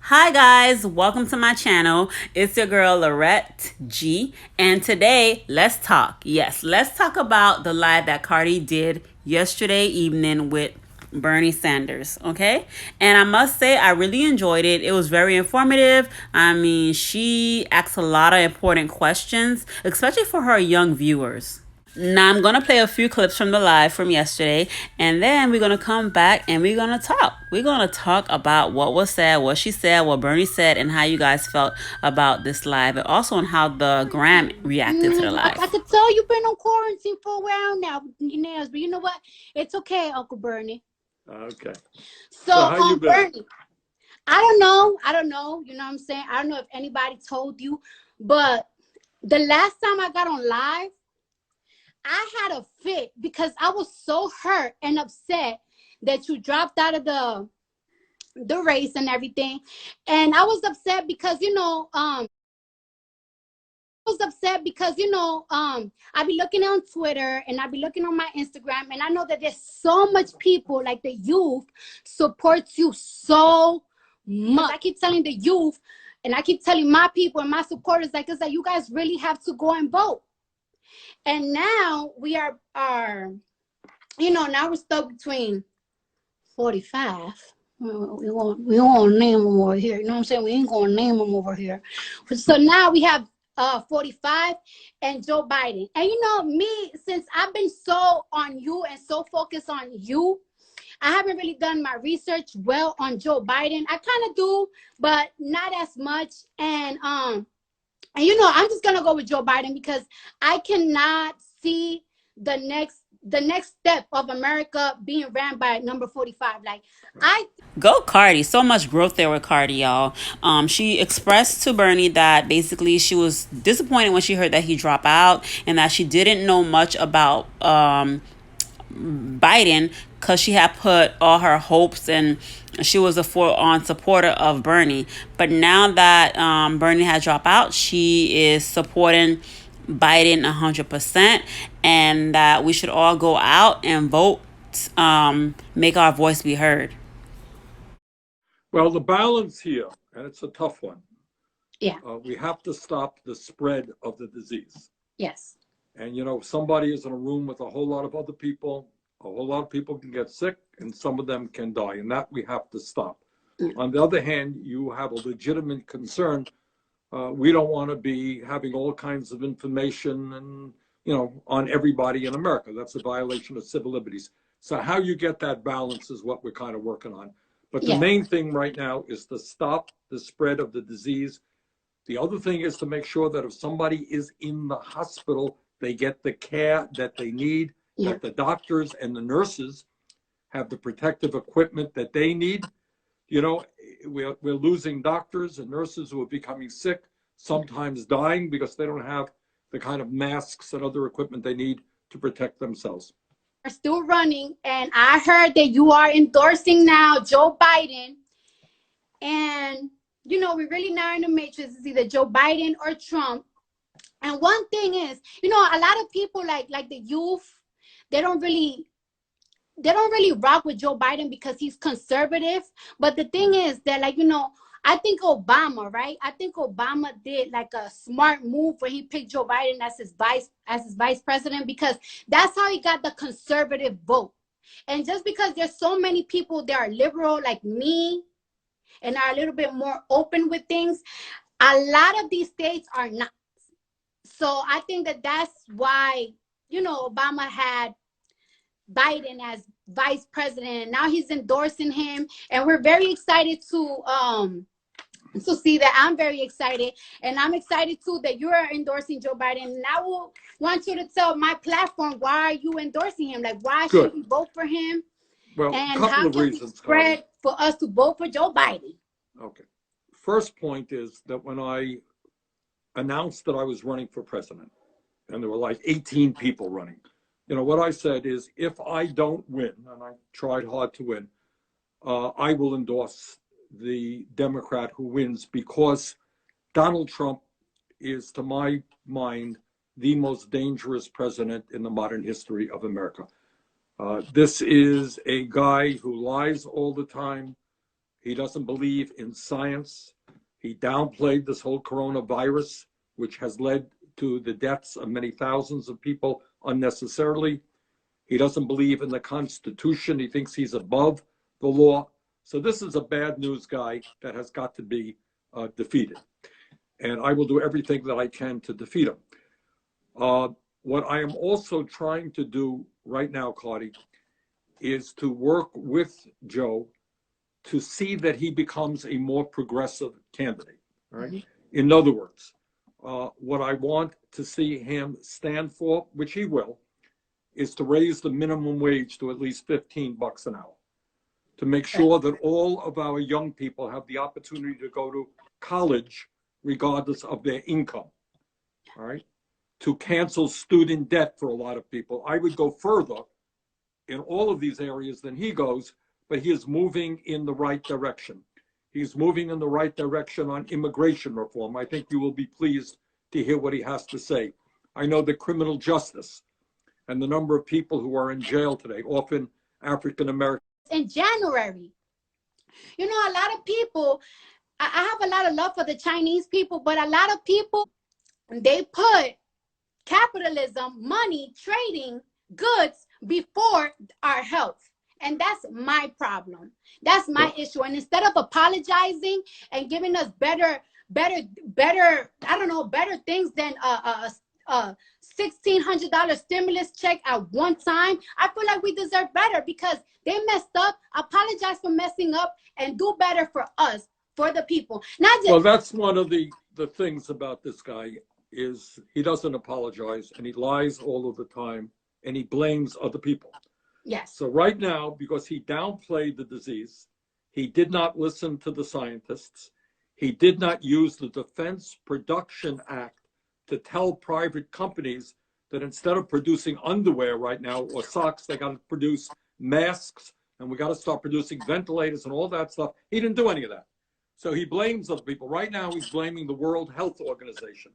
Hi guys, welcome to my channel. It's your girl Lorette G, and today let's talk. Yes, let's talk about the live that Cardi did yesterday evening with Bernie Sanders, okay? And I must say I really enjoyed it. It was very informative. I mean, she asked a lot of important questions, especially for her young viewers. Now I'm gonna play a few clips from the live from yesterday, and then we're gonna come back and we're gonna talk. We're gonna talk about what was said, what she said, what Bernie said, and how you guys felt about this live, and also on how the Gram reacted to the I live. could tell you've been on quarantine for a while now with your nails, but you know what? It's okay, Uncle Bernie. Okay. So So, how you been? Bernie, I don't know. You know what I'm saying? I don't know if anybody told you, but the last time I got on live, I had a fit because I was so hurt and upset that you dropped out of the race and everything, and I was upset because I be looking on Twitter and I be looking on my Instagram, and I know that there's so much people like the youth supports you so much. I keep telling the youth, and I keep telling my people and my supporters, like, it's like you guys really have to go and vote. And now we are now we're stuck between 45. We won't name them over here. You know what I'm saying? We ain't gonna name them over here. So now we have 45 and Joe Biden. And me, since I've been so on you and so focused on you, I haven't really done my research well on Joe Biden. I kind of do, but not as much. And I'm just gonna go with Joe Biden because I cannot see the next step of America being ran by number 45. Like, I Go Cardi. So much growth there with Cardi, y'all. She expressed to Bernie that basically she was disappointed when she heard that he dropped out and that she didn't know much about Biden because she had put all her hopes and she was a full-on supporter of Bernie. But now that Bernie has dropped out, she is supporting Biden 100%, and that we should all go out and vote, make our voice be heard. Well, the balance here, and it's a tough one. yeah, We have to stop the spread of the disease. yes, And if somebody is in a room with a whole lot of other people, a whole lot of people can get sick, and some of them can die, and that we have to stop. yeah, On the other hand, you have a legitimate concern. We don't want to be having all kinds of information and on everybody in America. That's a violation of civil liberties. So how you get that balance is what we're kind of working on. But the yeah. main thing right now is to stop the spread of the disease. The other thing is to make sure that if somebody is in the hospital, they get the care that they need, Yeah. that the doctors and the nurses have the protective equipment that they need. We're losing doctors and nurses who are becoming sick, sometimes dying because they don't have the kind of masks and other equipment they need to protect themselves. Are still running, and I heard that you are endorsing now Joe Biden. And we're really now in the matrix. It's either Joe Biden or Trump. And one thing is, a lot of people like the youth, they don't really rock with Joe Biden because he's conservative. But the thing is that, I think Obama, right? I think Obama did like a smart move where he picked Joe Biden as his vice president, because that's how he got the conservative vote. And just because there's so many people that are liberal like me and are a little bit more open with things, a lot of these states are not. So I think that that's why Obama had Biden as vice president, and now he's endorsing him, and we're very excited to see that. I'm very excited, and I'm excited too that you are endorsing Joe Biden. And I will want you to tell my platform, why are you endorsing him? Like, why should Good. we vote for him, Well, a and couple how of can we reasons, spread Cardi. for us to vote for Joe Biden? Okay. First point is that when I announced that I was running for president, and there were like 18 people running, what I said is, if I don't win, and I tried hard to win, I will endorse the Democrat who wins, because Donald Trump is, to my mind, the most dangerous president in the modern history of America. This is a guy who lies all the time. He doesn't believe in science. He downplayed this whole coronavirus, which has led to the deaths of many thousands of people unnecessarily. He doesn't believe in the Constitution. He thinks he's above the law. So this is a bad news guy that has got to be defeated. And I will do everything that I can to defeat him. What I am also trying to do right now, Cardi, is to work with Joe to see that he becomes a more progressive candidate. All right. In other words, what I want to see him stand for, which he will, is to raise the minimum wage to at least $15 an hour, to make sure that all of our young people have the opportunity to go to college regardless of their income. All right. To cancel student debt for a lot of people. I would go further in all of these areas than he goes, but he is moving in the right direction. He's moving in the right direction on immigration reform. I think you will be pleased to hear what he has to say. I know that criminal justice and the number of people who are in jail today, often African American. In January, you know, a lot of people, I have a lot of love for the Chinese people, but a lot of people, they put capitalism, money, trading, goods before our health. And that's my problem. That's my issue. And instead of apologizing and giving us better, I don't know, better things than $1,600 stimulus check at one time, I feel like we deserve better because they messed up. Apologize for messing up and do better for us, for the people. Not just. Well, that's one of the things about this guy is he doesn't apologize and he lies all of the time and he blames other people. Yes. So right now, because he downplayed the disease, he did not listen to the scientists. He did not use the Defense Production Act to tell private companies that instead of producing underwear right now or socks, they got to produce masks and we got to start producing ventilators and all that stuff. He didn't do any of that. So he blames other people. Right now, he's blaming the World Health Organization,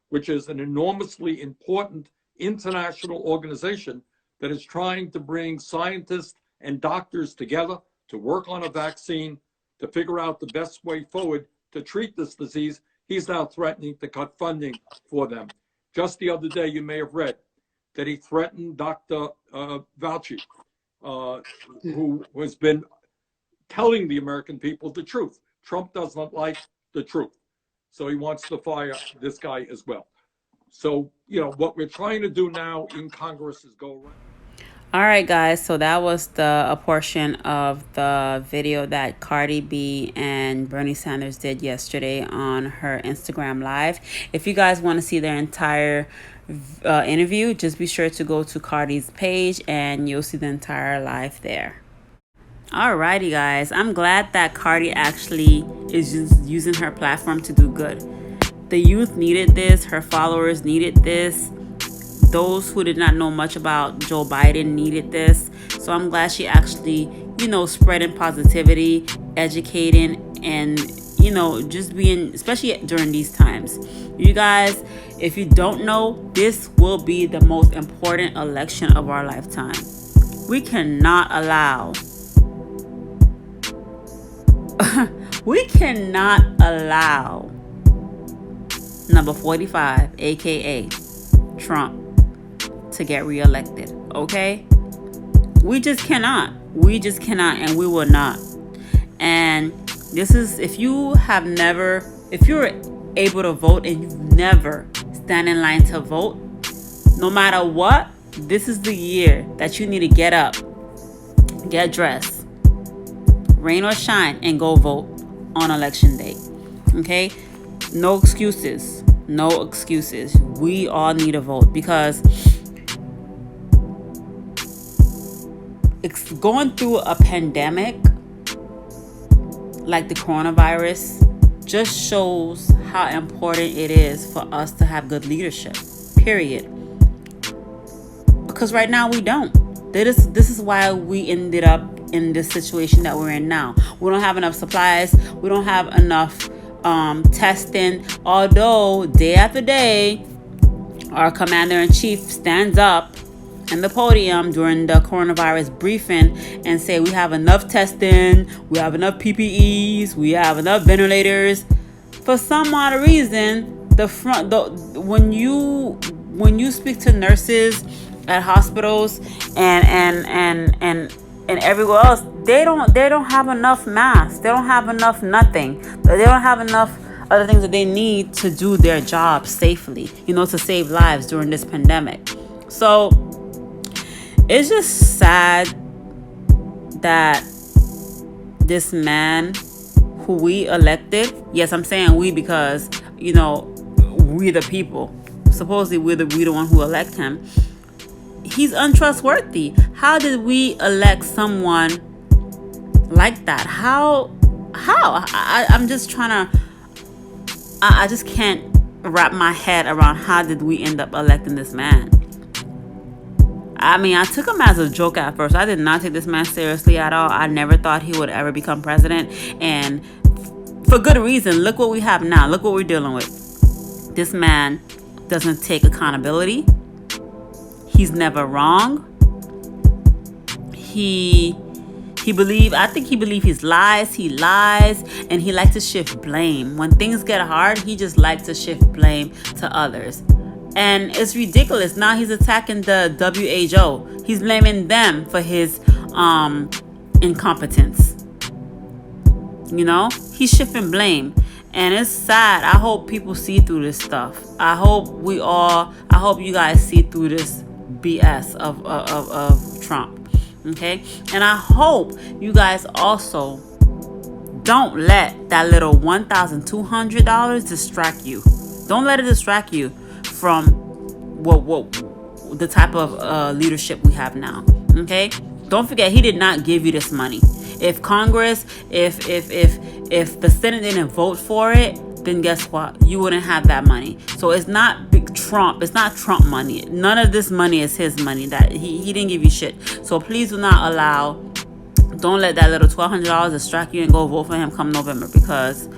which is an enormously important international organization that is trying to bring scientists and doctors together to work on a vaccine, to figure out the best way forward to treat this disease. He's now threatening to cut funding for them. Just the other day, you may have read that he threatened Dr. Fauci, who has been telling the American people the truth. Trump does not like the truth. So he wants to fire this guy as well. So, you know, what we're trying to do now in Congress is go around. All right, guys, so that was a portion of the video that Cardi B and Bernie Sanders did yesterday on her Instagram Live. If you guys want to see their entire interview, just be sure to go to Cardi's page and you'll see the entire live there. Alrighty, guys, I'm glad that Cardi actually is just using her platform to do good. The youth needed this. Her followers needed this. Those who did not know much about Joe Biden needed this. So I'm glad she actually, you know, spreading positivity, educating, and, you know, just being, especially during these times. You guys, if you don't know, this will be the most important election of our lifetime. We cannot allow number 45, aka Trump, to get reelected. Okay, we just cannot, and we will not. And this is, if you're able to vote and you've never stand in line to vote, no matter what, this is the year that you need to get up, get dressed, rain or shine, and go vote on election day. Okay, no excuses. We all need to vote, because it's going through a pandemic like the coronavirus just shows how important it is for us to have good leadership, period. Because right now we don't. This is why we ended up in this situation that we're in now. We don't have enough supplies. We don't have enough testing. Although day after day, our commander-in-chief stands up in the podium during the coronavirus briefing and say we have enough testing, we have enough PPEs, we have enough ventilators. For some odd reason, when you speak to nurses at hospitals and everywhere else, they don't have enough masks. They don't have enough nothing. They don't have enough other things that they need to do their job safely, to save lives during this pandemic. So it's just sad that this man who we elected, yes, I'm saying we because, we the people, supposedly we the one who elect him, he's untrustworthy. How did we elect someone like that? How? I'm just trying to, I just can't wrap my head around how did we end up electing this man. I mean, I took him as a joke at first. I did not take this man seriously at all. I never thought he would ever become president. And for good reason. Look what we have now. Look what we're dealing with. This man doesn't take accountability. He's never wrong. I think he believes he lies, and he likes to shift blame. When things get hard, he just likes to shift blame to others. And it's ridiculous. Now he's attacking the WHO. He's blaming them for his incompetence. He's shifting blame. And it's sad. I hope people see through this stuff. I hope you guys see through this BS of Trump. Okay? And I hope you guys also don't let that little $1,200 distract you. Don't let it distract you from what the type of leadership we have now. Okay? Don't forget, he did not give you this money. If Congress, if the Senate didn't vote for it, then guess what? You wouldn't have that money. So it's not big Trump. It's not Trump money. None of this money is his money. That he didn't give you shit. So please don't let that little $1,200 distract you and go vote for him come November, because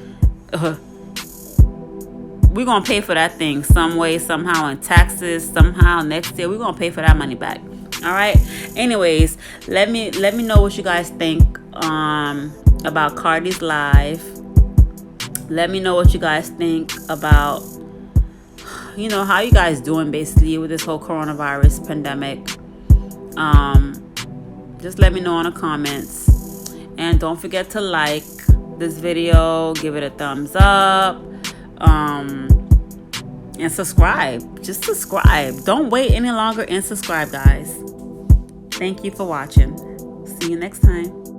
we're going to pay for that thing some way, somehow, in taxes, somehow next year. We're going to pay for that money back. All right. Anyways, let me know what you guys think about Cardi's live. Let me know what you guys think about, how you guys doing basically with this whole coronavirus pandemic. Just let me know in the comments. And don't forget to like this video, give it a thumbs up, and subscribe. Just subscribe. Don't wait any longer and subscribe, guys. Thank you for watching. See you next time.